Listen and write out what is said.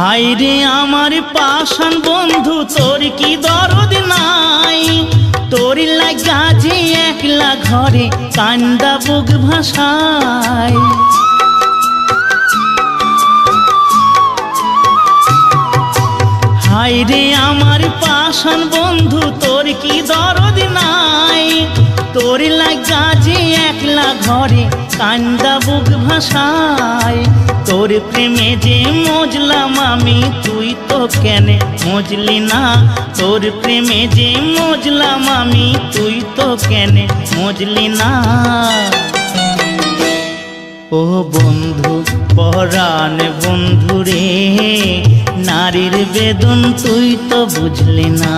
হায়রে আমার পাষাণ বন্ধু তোর কি দরদ নাই, তোর লাগা যে একলা ঘরে কান্দা বুক ভাষায়। হায়রে আমার পাষাণ বন্ধু তোর কি দরদ নাই, তোর লাগা যে একলা ঘরে কান্দা বুক ভাষায়। তোর প্রেমে যে মজলাম আমি তুই তো কেনে মজলি না, তোর প্রেমে যে মজলাম আমি তুই তো কেনে মজলি না। ও বন্ধু পরাণ বন্ধু রে, নারীর বেদন তুই তো বুঝলি না।